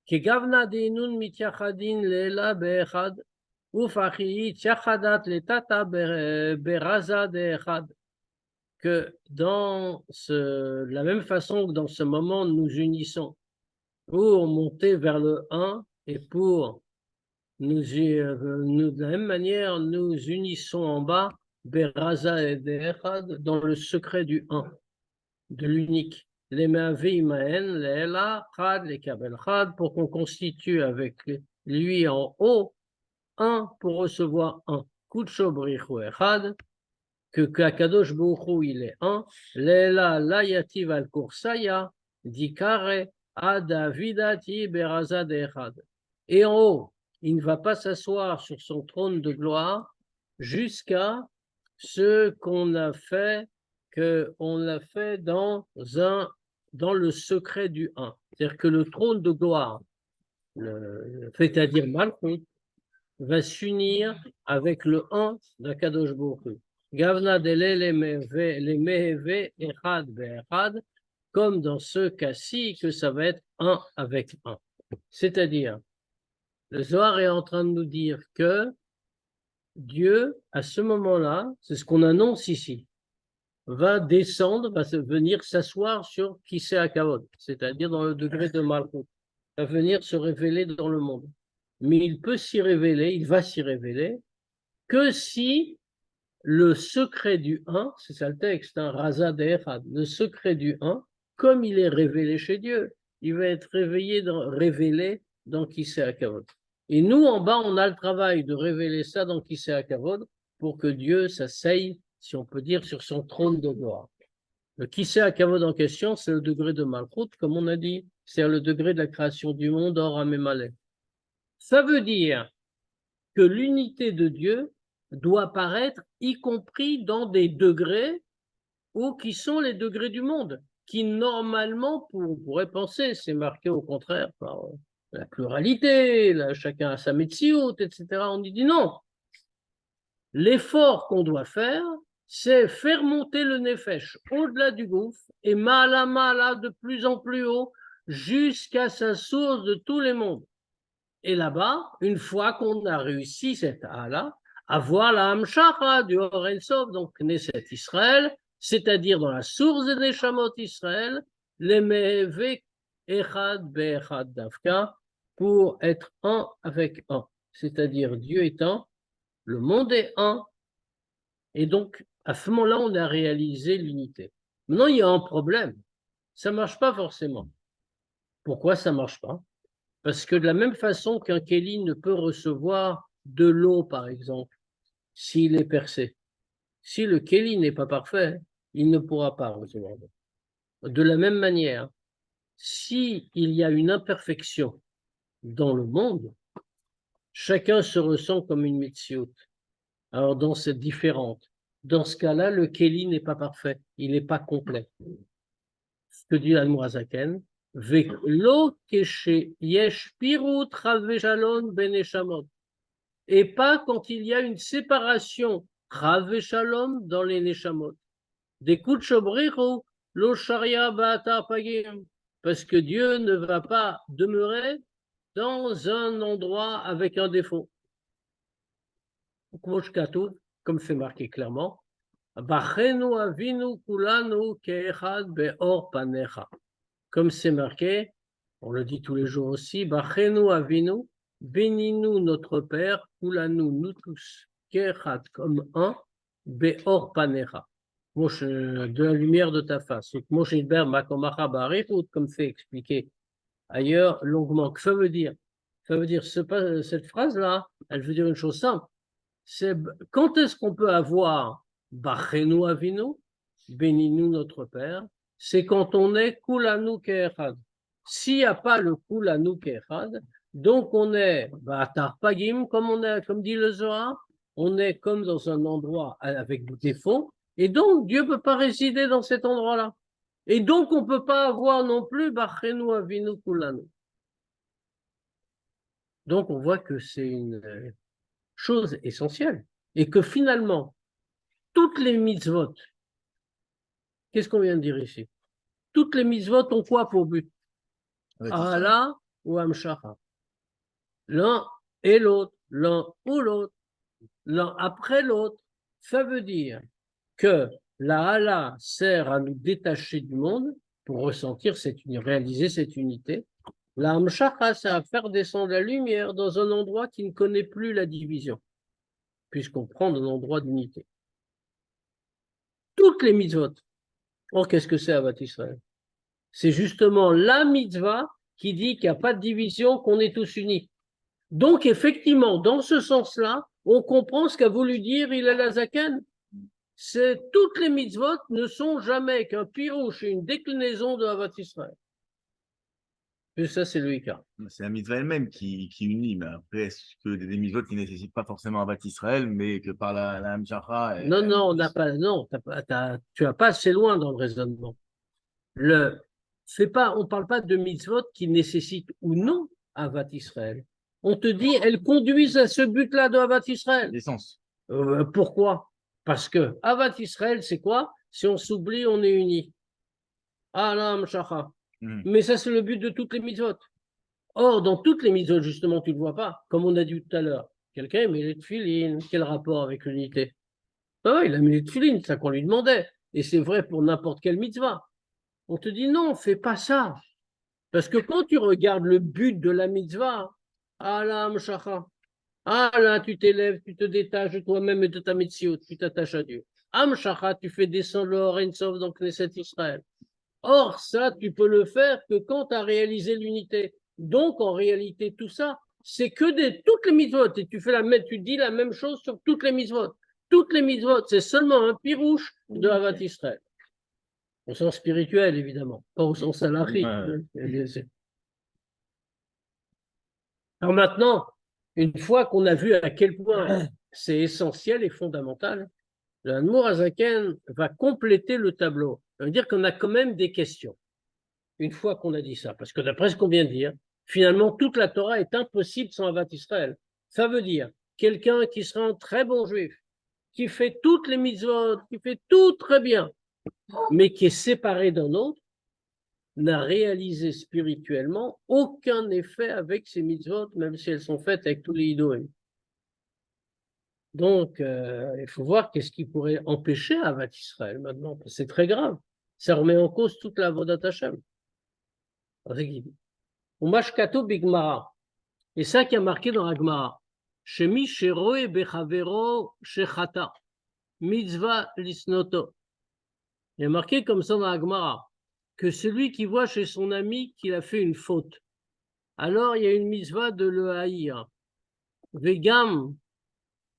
Kegavna deinun mityachadin leela be'echad. Que dans la même façon que dans ce moment nous unissons pour monter vers le 1 et pour de la même manière nous unissons en bas Beraza et Echad dans le secret du 1, de l'unique. Les Me'avi Imaen, les Ela, Chad, les Kabel Chad, pour qu'on constitue avec lui en haut un pour recevoir un. Kutsho Brichu Echad, que Kadosh Baruch il est un. Lela la yativ al kursaya, dikare ad vidati beraza de Echad. Et en haut, il ne va pas s'asseoir sur son trône de gloire jusqu'à ce qu'on a fait, dans le secret du 1. C'est-à-dire que le trône de gloire, c'est-à-dire Malchut, va s'unir avec le 1 d'Akadosh Baruch. Gavna dele les meheve echad be'echad, comme dans ce cas-ci que ça va être 1 avec 1. C'est-à-dire, le Zohar est en train de nous dire que Dieu, à ce moment-là, c'est ce qu'on annonce ici, va descendre, va venir s'asseoir sur Kisei HaKavod, c'est-à-dire dans le degré de Malchut, va venir se révéler dans le monde. Mais il peut s'y révéler, il va s'y révéler, que si le secret du 1, c'est ça le texte, hein, Raza de Echad, le secret du 1, comme il est révélé chez Dieu, il va être révélé dans Kisei HaKavod. Et nous, en bas, on a le travail de révéler ça dans Kisei HaKavod pour que Dieu s'asseye, si on peut dire, sur son trône de gloire. Le Kisei HaKavod en question, c'est le degré de Malchut, comme on a dit, c'est le degré de la création du monde, Or HaMemaleh. Ça veut dire que l'unité de Dieu doit paraître, y compris dans des degrés qui sont les degrés du monde, qui normalement, on pourrait penser, c'est marqué au contraire par la pluralité, chacun a sa metsiout, etc. On dit non. L'effort qu'on doit faire, c'est faire monter le nefesh au-delà du gouffre et mala de plus en plus haut jusqu'à sa source de tous les mondes. Et là-bas, une fois qu'on a réussi cette A-là, à voir la Hamshacha du Or Ein Sof, donc Knesset Israël, c'est-à-dire dans la source des Neshamot Israël, les Meheve Echad Be'echad Dafka, pour être un avec un. C'est-à-dire Dieu est un, le monde est un, et donc à ce moment-là, on a réalisé l'unité. Maintenant, il y a un problème. Ça ne marche pas forcément. Pourquoi ça ne marche pas? Parce que de la même façon qu'un Kéli ne peut recevoir de l'eau, par exemple, s'il est percé, si le Kéli n'est pas parfait, il ne pourra pas recevoir d'eau. De la même manière, si il y a une imperfection dans le monde, chacun se ressent comme une Metsiout. Alors, dans cette différente, dans ce cas-là, le Kéli n'est pas parfait, il n'est pas complet. Ce que dit l'Admorazaken, Velo keshe yesh pirut chavejalon ben neshamot. Et pas quand il y a une séparation chaveshalom dans les neshamot. Des coups de chobriru, lo sharia ba'atar pagim. Parce que Dieu ne va pas demeurer dans un endroit avec un défaut. Comme c'est marqué clairement, comme c'est marqué, on le dit tous les jours aussi, bénis-nous notre Père, kulanu, nous tous, ke'echad, comme un, be'or panecha, de la lumière de ta face. Comme c'est expliqué ailleurs longuement. Que ça veut dire? Ça veut dire, cette phrase-là, elle veut dire une chose simple. C'est quand est-ce qu'on peut avoir Bachenu Avinu, bénis-nous notre Père, c'est quand on est Kulanu Ke'echad. S'il n'y a pas le Kulanu Ke'echad, donc on est Ba'atar Pagim, comme dit le Zohar, on est comme dans un endroit avec des défauts, et donc Dieu ne peut pas résider dans cet endroit-là. Et donc on ne peut pas avoir non plus Bachenu Avinu Kulanu. Donc on voit que c'est une chose essentielle. Et que finalement, toutes les mitzvot, qu'est-ce qu'on vient de dire ici? Toutes les mitzvot ont quoi pour but? Allah ou Amshacha. L'un et l'autre, l'un ou l'autre, l'un après l'autre. Ça veut dire que la Allah sert à nous détacher du monde pour ressentir réaliser cette unité. La Amshacha sert à faire descendre la lumière dans un endroit qui ne connaît plus la division, puisqu'on prend un endroit d'unité. Toutes les mitzvot. Or, qu'est-ce que c'est Avat Israël? C'est justement la mitzvah qui dit qu'il n'y a pas de division, qu'on est tous unis. Donc, effectivement, dans ce sens-là, on comprend ce qu'a voulu dire Hillel Hazaken. C'est toutes les mitzvot ne sont jamais qu'un pirouche et une déclinaison de Avat Israël. Et ça, c'est le Ika. C'est la mitzvah elle-même qui unit, mais après, est-ce que des mitzvot qui ne nécessitent pas forcément Avat Israël, mais que par la Hamshacha. Non, on n'a pas, non, tu n'as pas assez loin dans le raisonnement. On ne parle pas de mitzvot qui nécessitent ou non Avat Israël. On te dit, elles conduisent à ce but-là de Avat Israël. L'essence. Pourquoi? Parce que Avat Israël, c'est quoi? Si on s'oublie, on est unis. Allah Mshacha. Mais ça, c'est le but de toutes les mitzvot. Or, dans toutes les mitzvot, justement, tu ne le vois pas. Comme on a dit tout à l'heure, quelqu'un met les tefilines. Quel rapport avec l'unité? Ah, il a mis les tefilines, c'est ça qu'on lui demandait. Et c'est vrai pour n'importe quelle mitzvah. On te dit non, fais pas ça. Parce que quand tu regardes le but de la mitzvah, Allah Mshacha, là, tu t'élèves, tu te détaches de toi-même et de ta mitzvah, tu t'attaches à Dieu. Amshacha, tu fais descendre le Horen Sof dans Knesset Israël. Or, ça, tu peux le faire que quand tu as réalisé l'unité. Donc, en réalité, tout ça, c'est que toutes les mitzvot. Et tu dis la même chose sur toutes les mitzvot. Toutes les mitzvot, c'est seulement un pirouche de Havat Israël. Au sens spirituel, évidemment, pas au sens salarié. Alors maintenant, une fois qu'on a vu à quel point c'est essentiel et fondamental, l'Admour Hazaken va compléter le tableau. Ça veut dire qu'on a quand même des questions. Une fois qu'on a dit ça, parce que d'après ce qu'on vient de dire, finalement, toute la Torah est impossible sans Havat Israël. Ça veut dire quelqu'un qui sera un très bon juif, qui fait toutes les mitzvot, qui fait tout très bien, mais qui est séparé d'un autre, n'a réalisé spirituellement aucun effet avec ces mitzvot, même si elles sont faites avec tous les idoles. Donc, il faut voir qu'est-ce qui pourrait empêcher Havat Israël maintenant. C'est très grave. Ça remet en cause toute la Vodat Hashem. Umashkato Bigmara. Et ça qui a marqué dans la Gemara. Shemi Sheroe Bechavero Shechata. Mitzvah Lisnoto. Il y a marqué comme ça dans la Gemara que celui qui voit chez son ami qu'il a fait une faute, alors il y a une mitzvah de le haïr. Vegam,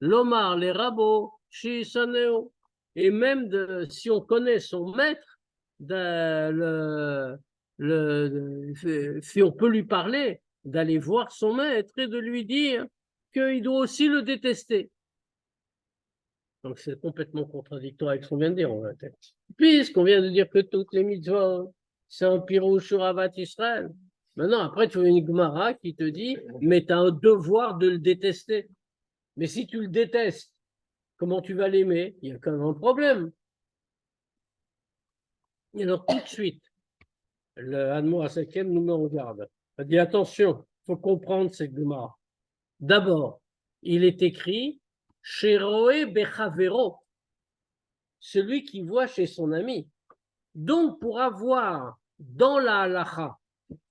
l'omar, les rabbos, shisaneo. Et même si on connaît son maître, le si on peut lui parler, d'aller voir son maître et de lui dire qu'il doit aussi le détester. Donc c'est complètement contradictoire avec ce qu'on vient de dire, en fait. Puisqu'on vient de dire que toutes les mitzvot, c'est un pirouche sur Avat Israël. Maintenant, après, tu as une Gemara qui te dit, mais tu as un devoir de le détester. Mais si tu le détestes, comment tu vas l'aimer? Il y a quand même un problème. Et alors, tout de suite, le Admor Hasaken nous met en garde. Il dit attention, il faut comprendre cette Gemara. D'abord, il est écrit Sheroe Bechavero, celui qui voit chez son ami. Donc, pour avoir dans la halacha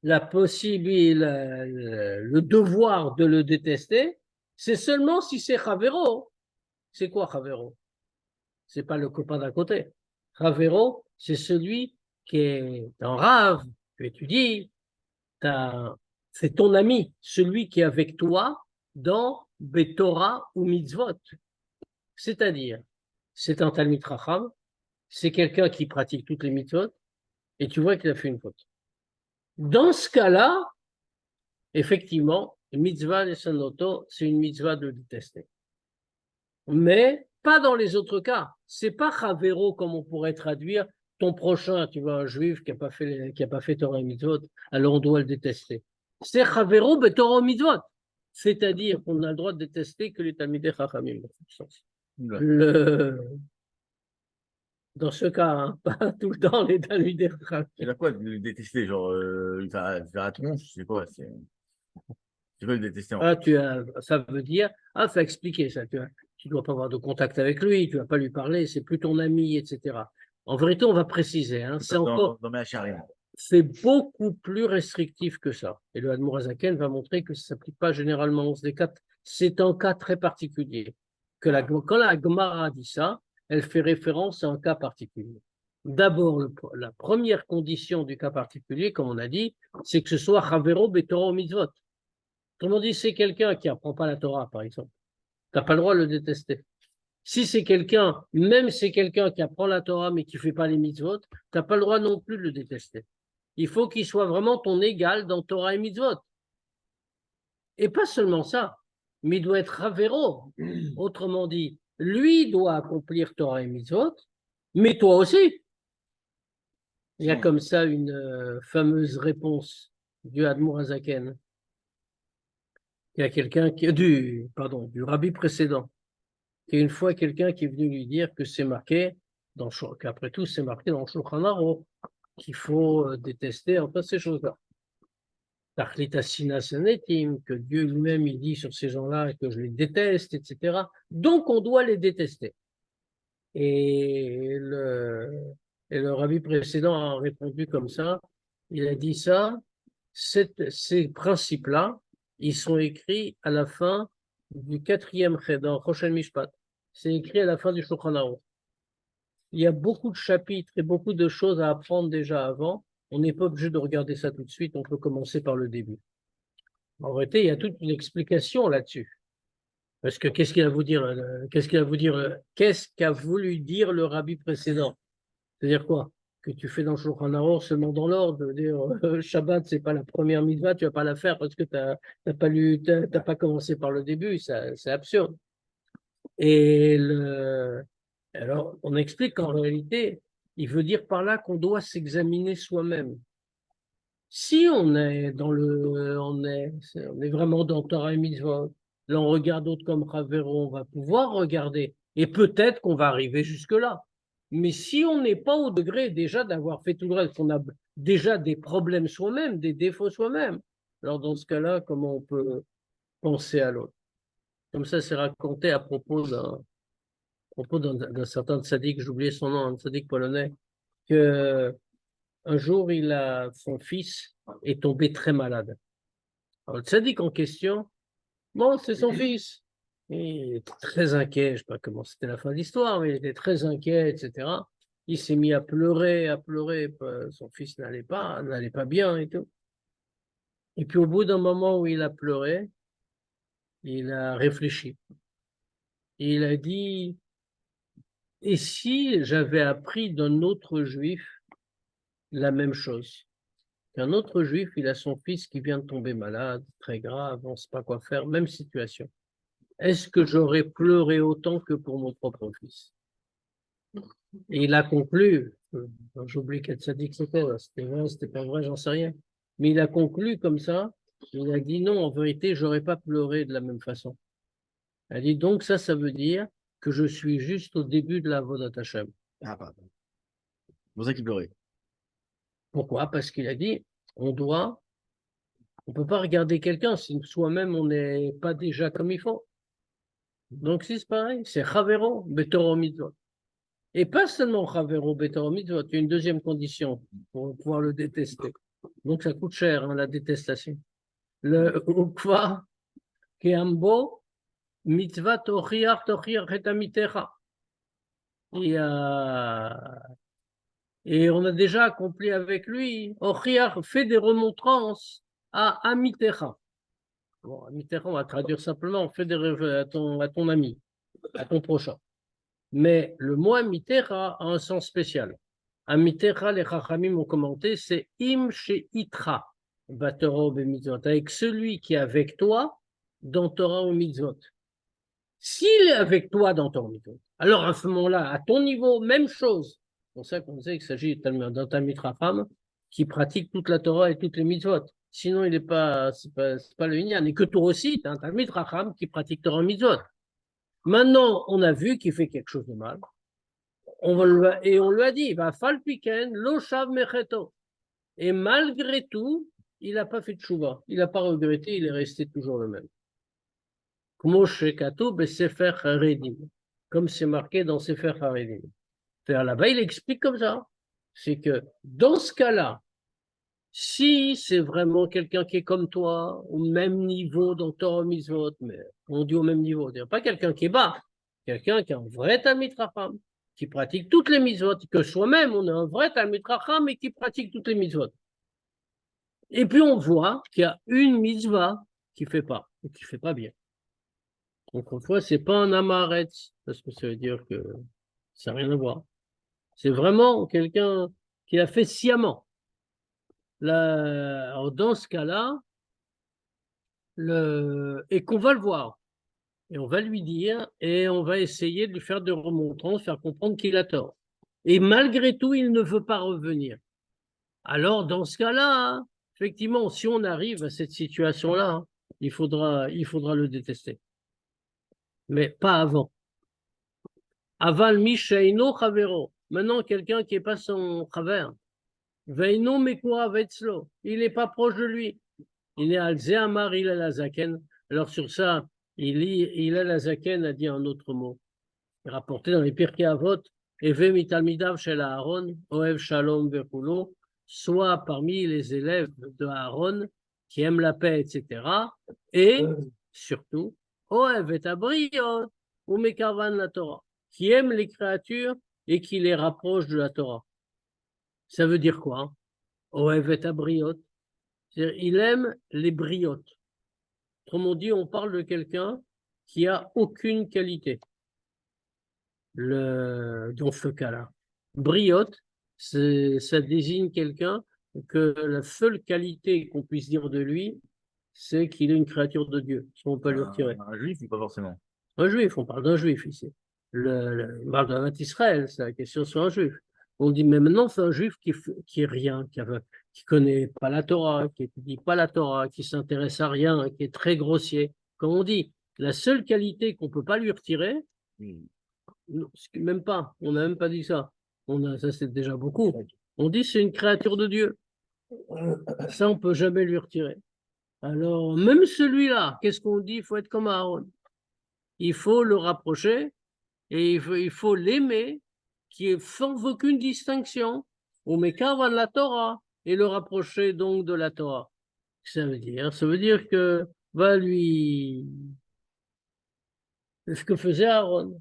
la possibilité, le devoir de le détester, c'est seulement si c'est Chavero. C'est quoi Chavero? C'est pas le copain d'à côté. Chavero, c'est celui qui est en rave, tu étudies, c'est ton ami, celui qui est avec toi dans Betorah ou Mitzvot. C'est-à-dire, c'est un Talmid Chacham, c'est quelqu'un qui pratique toutes les mitzvot, et tu vois qu'il a fait une faute. Dans ce cas-là, effectivement, mitzvah de Sanoto, c'est une mitzvah de le détester. Mais pas dans les autres cas. C'est pas Chavero comme on pourrait traduire ton prochain, tu vois, un juif qui n'a pas fait Torah et mitzvot, alors on doit le détester. C'est Chavero Betorah mitzvot. C'est-à-dire qu'on a le droit de détester que les Talmidei Chachamim. Dans ce cas, hein, pas tout le temps les Talmidei Chachamim. C'est là quoi, de le détester? Genre, faire la tronche, c'est quoi? Tu veux le détester en fait. Ça veut dire, faut expliquer ça, tu dois pas avoir de contact avec lui, tu vas pas lui parler, c'est plus ton ami, etc. En vérité, on va préciser, hein, Dans mes hacharim. c'est beaucoup plus restrictif que ça. Et le Admorazaken va montrer que ça ne s'applique pas généralement au 11 des 4. C'est un cas très particulier. Quand la Gemara dit ça, elle fait référence à un cas particulier. D'abord, la première condition du cas particulier, comme on a dit, c'est que ce soit Chavero Betoro Mitzvot. Autrement dit, c'est quelqu'un qui n'apprend pas la Torah, par exemple. Tu n'as pas le droit de le détester. Si c'est quelqu'un, même si c'est quelqu'un qui apprend la Torah mais qui ne fait pas les mitzvot, tu n'as pas le droit non plus de le détester. Il faut qu'il soit vraiment ton égal dans Torah et mitzvot. Et pas seulement ça, mais il doit être Ravero. Autrement dit, lui doit accomplir Torah et mitzvot, mais toi aussi. Il y a comme ça une fameuse réponse du Admour Hazaken. Il y a quelqu'un du rabbi précédent. Et une fois quelqu'un qui est venu lui dire que c'est marqué, qu'après tout c'est marqué dans le Shulchan Aruch, qu'il faut détester enfin ces choses-là. Tachlit Sina Senetim, que Dieu lui-même il dit sur ces gens-là que je les déteste, etc. Donc on doit les détester. Et le rabbi précédent a répondu comme ça, il a dit ça, ces principes-là, ils sont écrits à la fin du 4e chet, dans Choshen Mishpat. C'est écrit à la fin du Shulchan Aruch. Il y a beaucoup de chapitres et beaucoup de choses à apprendre déjà avant. On n'est pas obligé de regarder ça tout de suite, on peut commencer par le début. En vérité, il y a toute une explication là-dessus. Parce que qu'est-ce qu'a voulu dire le rabbi précédent? C'est-à-dire quoi? Que tu fais dans le Shulchan Aruch seulement dans l'ordre, de dire Shabbat, c'est pas la première mitzvah, tu vas pas la faire parce que t'as pas commencé par le début, c'est absurde. Alors, on explique qu'en réalité, il veut dire par là qu'on doit s'examiner soi-même. Si on est vraiment dans Torah et Mitzvot, là on regarde d'autres comme Ravero, on va pouvoir regarder. Et peut-être qu'on va arriver jusque-là. Mais si on n'est pas au degré déjà d'avoir fait tout le reste, qu'on a déjà des problèmes soi-même, des défauts soi-même, alors dans ce cas-là, comment on peut penser à l'autre? Comme ça, c'est raconté à propos d'un certain tzaddik, j'ai oublié son nom, un tzaddik polonais, que un jour, son fils est tombé très malade. Alors, le tzaddik en question, bon, c'est son fils. Il était très inquiet, je ne sais pas comment c'était la fin de l'histoire, mais il était très inquiet, etc. Il s'est mis à pleurer, son fils n'allait pas bien et tout. Et puis au bout d'un moment où il a pleuré, il a réfléchi. Et il a dit, et si j'avais appris d'un autre juif la même chose? qu'un autre juif, il a son fils qui vient de tomber malade, très grave, on ne sait pas quoi faire, même situation. Est-ce que j'aurais pleuré autant que pour mon propre fils? Et il a conclu, j'oublie quel tzaddik c'était vrai, c'était pas vrai, j'en sais rien. Mais il a conclu comme ça, il a dit non, en vérité, j'aurais pas pleuré de la même façon. Il a dit donc ça veut dire que je suis juste au début de la Avodat Hashem. Ah, pardon. C'est pour ça qu'il pleurait. Pourquoi? Parce qu'il a dit, on peut pas regarder quelqu'un si soi-même on n'est pas déjà comme il faut. Donc c'est pareil, c'est Chavero, Betoro Mitzvot. Et pas seulement Chavero, Betoro Mitzvot, il y a une deuxième condition pour pouvoir le détester. Donc ça coûte cher, hein, la détestation. Le Ukva, Keambo, Mitzvah Tochiach et Amitecha. Et on a déjà accompli avec lui, Ochiach fait des remontrances à Amitecha. Bon, Amitecha, on va traduire simplement, fait des rêves à ton ami, à ton prochain. Mais le mot Amitecha a un sens spécial. Amitecha, les Chachamim ont commenté, c'est Im She'itra, Batoro Bemitzvot, avec celui qui est avec toi dans Torah ou Mitzvot. S'il est avec toi dans Torah ou Mitzvot, alors à ce moment-là, à ton niveau, même chose. C'est pour ça qu'on sait qu'il s'agit d'un Talmid Chacham qui pratique toute la Torah et toutes les Mitzvot. Sinon, il n'est pas, c'est pas le Inyan. Et que toi aussi, tu as un Talmid Chacham qui pratique Torah et Mitzvot. Maintenant, on a vu qu'il fait quelque chose de mal. Et on lui a dit, va fal piken, lo shav mecheto. Et malgré tout, il n'a pas fait de chouva. Il n'a pas regretté, il est resté toujours le même. Comme c'est marqué dans Sefer Haredim. Là-bas, il explique comme ça. C'est que dans ce cas-là, si c'est vraiment quelqu'un qui est comme toi, au même niveau dans Torah Mitzvot, mais on dit au même niveau, pas quelqu'un qui est bas, quelqu'un qui est un vrai Talmid Chacham, qui pratique toutes les mitzvot, que soi-même on est un vrai Talmid Chacham et qui pratique toutes les mitzvot. Et puis on voit qu'il y a une mitzvah qui fait pas, ou qui fait pas bien. Donc une fois, c'est pas un amaretz, parce que ça veut dire que ça n'a rien à voir. C'est vraiment quelqu'un qui a fait sciemment. Alors dans ce cas-là, et qu'on va le voir. Et on va lui dire, et on va essayer de lui faire des remontrances, faire comprendre qu'il a tort. Et malgré tout, il ne veut pas revenir. Alors, dans ce cas-là, effectivement, si on arrive à cette situation-là, il faudra le détester. Mais pas avant. Aval mishaino chavero. Maintenant, quelqu'un qui n'est pas son chaver. Veino mekura vetzlo. Il n'est pas proche de lui. Il est alzéamar, il a la zaken. Alors, sur ça, il a la zaken a dit un autre mot. Rapporté dans les Pirkei Avot, Eve mitalmidav shel Aaron, oev shalom vekulo, soit parmi les élèves de Aaron qui aiment la paix, etc. Et surtout, oev et abriot, ou mekarvan la Torah, qui aiment les créatures et qui les rapprochent de la Torah. Ça veut dire quoi? Oev et abriot, c'est-à-dire il aime les briotes. Autrement dit, on parle de quelqu'un qui a aucune qualité. Dans ce cas-là. Briote, ça désigne quelqu'un que la seule qualité qu'on puisse dire de lui, c'est qu'il est une créature de Dieu. Si on peut lui retirer. Un juif, pas forcément. Un juif, on parle d'un juif ici. On parle d'un Israël, c'est la question sur un juif. On dit, mais maintenant, c'est un juif qui est rien, qui connaît pas la Torah, qui étudie pas la Torah, qui s'intéresse à rien, qui est très grossier. Comme on dit, la seule qualité qu'on peut pas lui retirer, non, même pas, on n'a même pas dit ça. Ça, c'est déjà beaucoup. On dit c'est une créature de Dieu. Ça, on peut jamais lui retirer. Alors, même celui-là, qu'est-ce qu'on dit? Il faut être comme Aaron. Il faut le rapprocher et il faut l'aimer, qui est sans aucune distinction. Au Mekava de la Torah et le rapprocher donc de la Torah. Ça veut dire? Ça veut dire que va lui. C'est ce que faisait Aaron.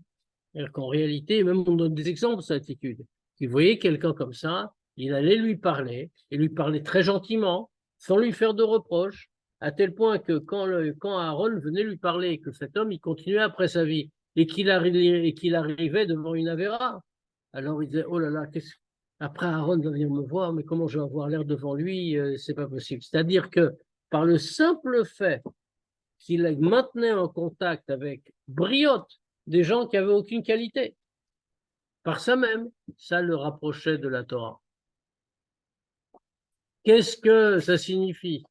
C'est-à-dire qu'en réalité, même on donne des exemples de cette attitude. Vous voyez quelqu'un comme ça, il allait lui parler, et lui parler très gentiment, sans lui faire de reproches, à tel point que quand Aaron venait lui parler, que cet homme, il continuait après sa vie, et qu'il arrivait devant une avéra, alors il disait, oh là là, Après, Aaron va venir me voir, mais comment je vais avoir l'air devant lui? C'est pas possible. C'est-à-dire que par le simple fait qu'il maintenait en contact avec briotte des gens qui avaient aucune qualité, par ça même, ça le rapprochait de la Torah. Qu'est-ce que ça signifie?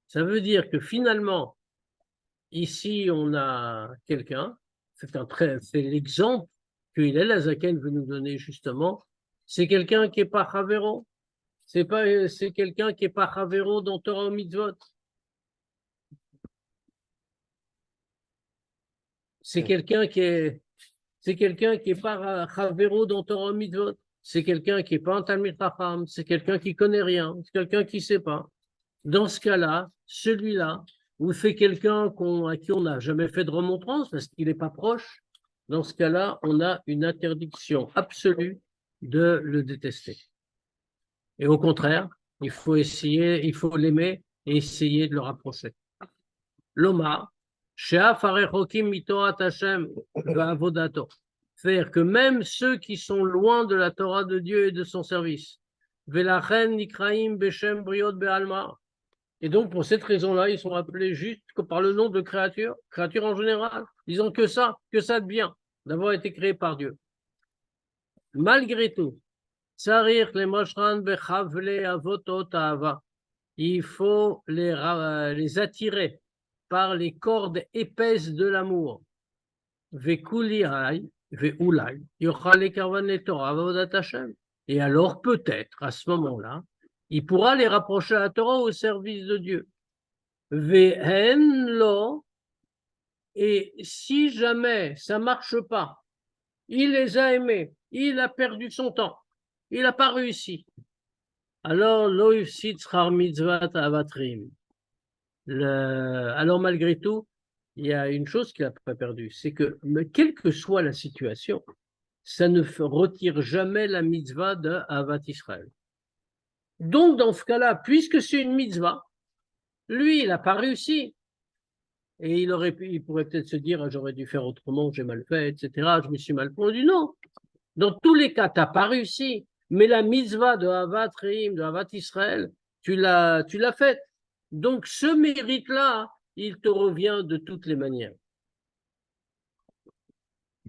Ça veut dire que finalement, ici, on a quelqu'un, c'est l'exemple que Hillel Azaken veut nous donner justement, c'est quelqu'un qui n'est pas Havero, c'est quelqu'un qui n'est pas Havero dans Torah Mitzvot. C'est quelqu'un qui est pas Havero dans Torah Mitzvot. C'est quelqu'un qui n'est pas un Talmid Chacham, c'est quelqu'un qui connaît rien, c'est quelqu'un qui ne sait pas. Dans ce cas-là, celui-là, ou c'est quelqu'un à qui on n'a jamais fait de remontrance parce qu'il n'est pas proche, dans ce cas-là, on a une interdiction absolue de le détester. Et au contraire, il faut l'aimer et essayer de le rapprocher. L'Oma, c'est-à-dire que même ceux qui sont loin de la Torah de Dieu et de son service, et donc pour cette raison-là, ils sont appelés juste que par le nom de créatures en général, ils n'ont que ça de bien, d'avoir été créés par Dieu. Malgré tout, il faut les attirer par les cordes épaisses de l'amour. Et alors peut-être, à ce moment-là, il pourra les rapprocher à la Torah au service de Dieu. Et si jamais ça ne marche pas, il les a aimés, il a perdu son temps, il n'a pas réussi. Alors, alors malgré tout, il y a une chose qu'il n'a pas perdue, c'est que quelle que soit la situation, ça ne retire jamais la mitzvah de Ahavat Israël. Donc, dans ce cas-là, puisque c'est une mitzvah, lui, il n'a pas réussi. Et il pourrait peut-être se dire, j'aurais dû faire autrement, j'ai mal fait, etc. Je me suis mal pondu. Non. Dans tous les cas, tu n'as pas réussi. Mais la mitzvah de Ahavat Reim, de Ahavat Israël, tu l'as faite. Donc, ce mérite-là, il te revient de toutes les manières.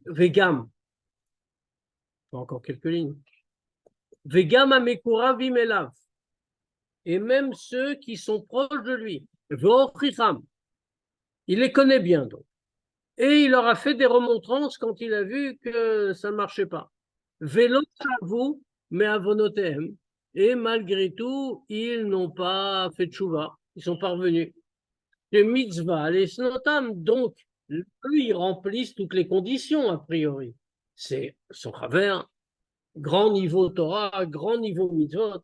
Vegam. Encore quelques lignes. Vegam amekura vimelav. Et même ceux qui sont proches de lui. Veochicham. Il les connaît bien, donc. Et il leur a fait des remontrances quand il a vu que ça ne marchait pas. Vélo vous, mais avonotem. Et malgré tout, ils n'ont pas fait de chouva. Ils sont parvenus. Les mitzvahs, les snotam, donc, eux, ils remplissent toutes les conditions, a priori. C'est son chaver, grand niveau Torah, grand niveau mitzvot.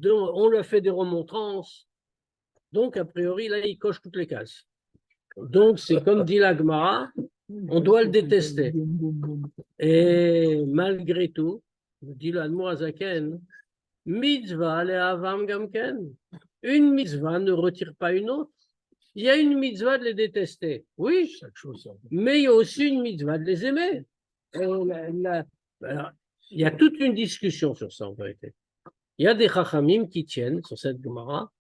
On lui a fait des remontrances. Donc, a priori, là, il coche toutes les cases. Donc, c'est comme dit la Gemara, on doit le détester. Et malgré tout, dit l'Admor Azaken, mitzvah le'avam gamken. Une mitzvah ne retire pas une autre. Il y a une mitzvah de les détester, oui, mais il y a aussi une mitzvah de les aimer. Alors, il y a toute une discussion sur ça en vérité. Il y a des chachamim qui tiennent sur cette Gemara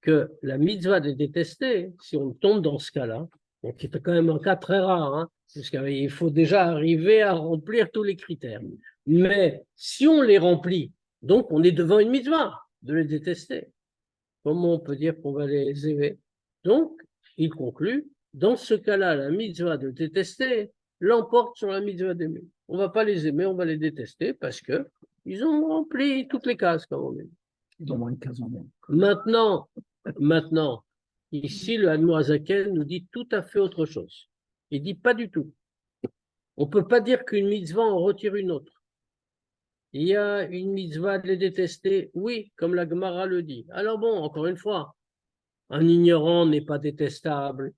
que la mitzvah de détester, si on tombe dans ce cas-là, donc c'est quand même un cas très rare, hein, parce qu'il faut déjà arriver à remplir tous les critères. Mais si on les remplit, donc on est devant une mitzvah de les détester. Comment on peut dire qu'on va les aimer? Donc, il conclut, dans ce cas-là, la mitzvah de détester l'emporte sur la mitzvah d'aimer. On ne va pas les aimer, on va les détester parce qu'ils ont rempli toutes les cases, comme on dit. Ils ont moins de 15 ans. Maintenant, ici, le Admor Azaken nous dit tout à fait autre chose. Il dit pas du tout. On ne peut pas dire qu'une mitzvah en retire une autre. Il y a une mitzvah de les détester, oui, comme la Gemara le dit. Alors bon, encore une fois, un ignorant n'est pas détestable,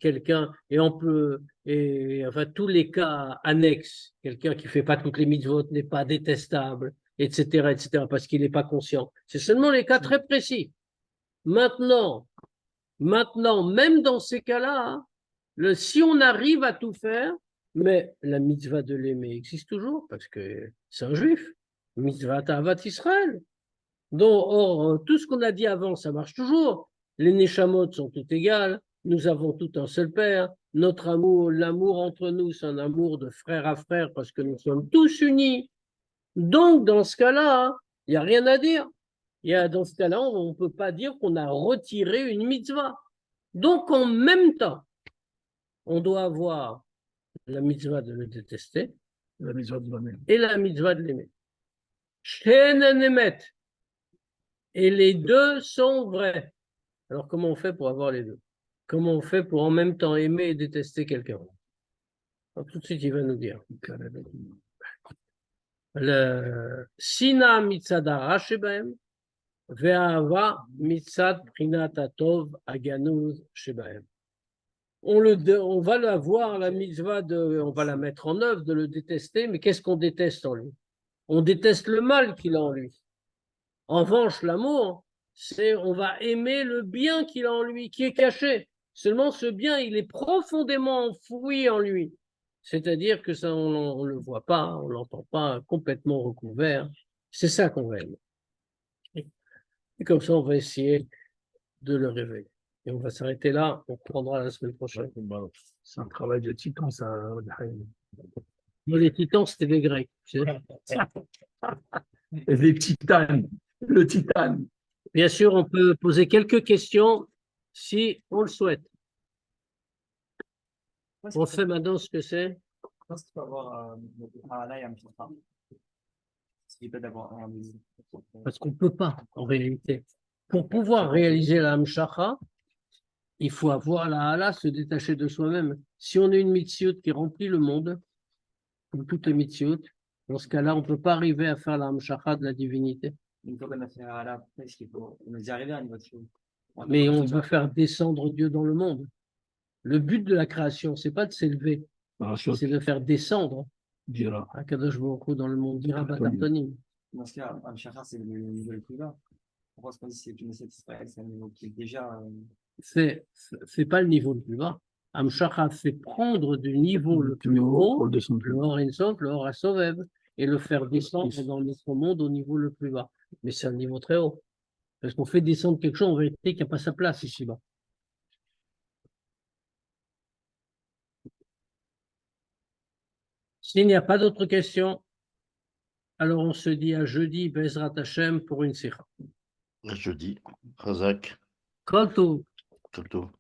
quelqu'un, enfin tous les cas annexes, quelqu'un qui ne fait pas toutes les mitzvot n'est pas détestable, etc., parce qu'il n'est pas conscient. C'est seulement les cas très précis. Maintenant, même dans ces cas-là, si on arrive à tout faire, Mais la mitzvah de l'aimer existe toujours parce que c'est un juif. Mitzvah Ahavat Israël. Donc, or, tout ce qu'on a dit avant, ça marche toujours. Les Neshamot sont toutes égales. Nous avons tout un seul Père. Notre amour, l'amour entre nous, c'est un amour de frère à frère parce que nous sommes tous unis. Donc, dans ce cas-là, il n'y a rien à dire. Dans ce cas-là, on ne peut pas dire qu'on a retiré une mitzvah. Donc, en même temps, on doit avoir la mitzvah de le détester La mitzvah de l'aimer. et la mitzvah de l'aimer. She'en emet. Et les deux sont vrais. Alors, comment on fait pour avoir les deux? Comment on fait pour en même temps aimer et détester quelqu'un? Alors, tout de suite, il va nous dire. Le Sina mitzad hara shebahem, ve'ahava mitzad prinat hatov haganuz shebahem. On va l'avoir, la mitzvah, on va la mettre en œuvre, de le détester, mais qu'est-ce qu'on déteste en lui? On déteste le mal qu'il a en lui. En revanche, l'amour, c'est on va aimer le bien qu'il a en lui, qui est caché. Seulement ce bien, il est profondément enfoui en lui. C'est-à-dire que ça, on ne le voit pas, on ne l'entend pas, complètement recouvert. C'est ça qu'on va aimer. Et comme ça, on va essayer de le réveiller. Et on va s'arrêter là, on reprendra la semaine prochaine. C'est un travail de titan, ça. Moi, les titans, c'était les Grecs. Tu sais. Les titanes, le titane. Bien sûr, on peut poser quelques questions si on le souhaite. On sait maintenant ce que c'est. Pense qu'il faut avoir un œil un petit peu. S'il peut d'avoir un Parce qu'on ne peut pas, en réalité. Pour pouvoir réaliser la Hamshacha, il faut avoir la hala, se détacher de soi-même. Si on a une mitzvot qui remplit le monde, comme toutes les mitzvot, dans ce cas-là, on ne peut pas arriver à faire la Hamshacha de la divinité. Une fois qu'on a fait la presque, il faut on est arrivé à un niveau de chose. Mais on veut faire descendre Dieu dans le monde. Le but de la création, c'est pas de s'élever, c'est de faire descendre Akadosh Baruch Hu dans le monde. Dira Batartonim. Dans ce cas, un chakra, c'est le niveau le plus bas. Pourquoi est-ce qu'on dit que c'est une Israël, c'est un niveau qui est déjà. C'est pas le niveau le plus bas. Hamshacha, c'est prendre du niveau le plus haut, le Or Ensof, le Or Hasovev, et le faire descendre dans notre monde au niveau le plus bas. Mais c'est un niveau très haut. Parce qu'on fait descendre quelque chose en vérité qui n'a pas sa place ici-bas. S'il n'y a pas d'autres questions, alors on se dit à jeudi, Bezrat Hashem, pour une sikha. Jeudi, Razak, Kol tov. Toto.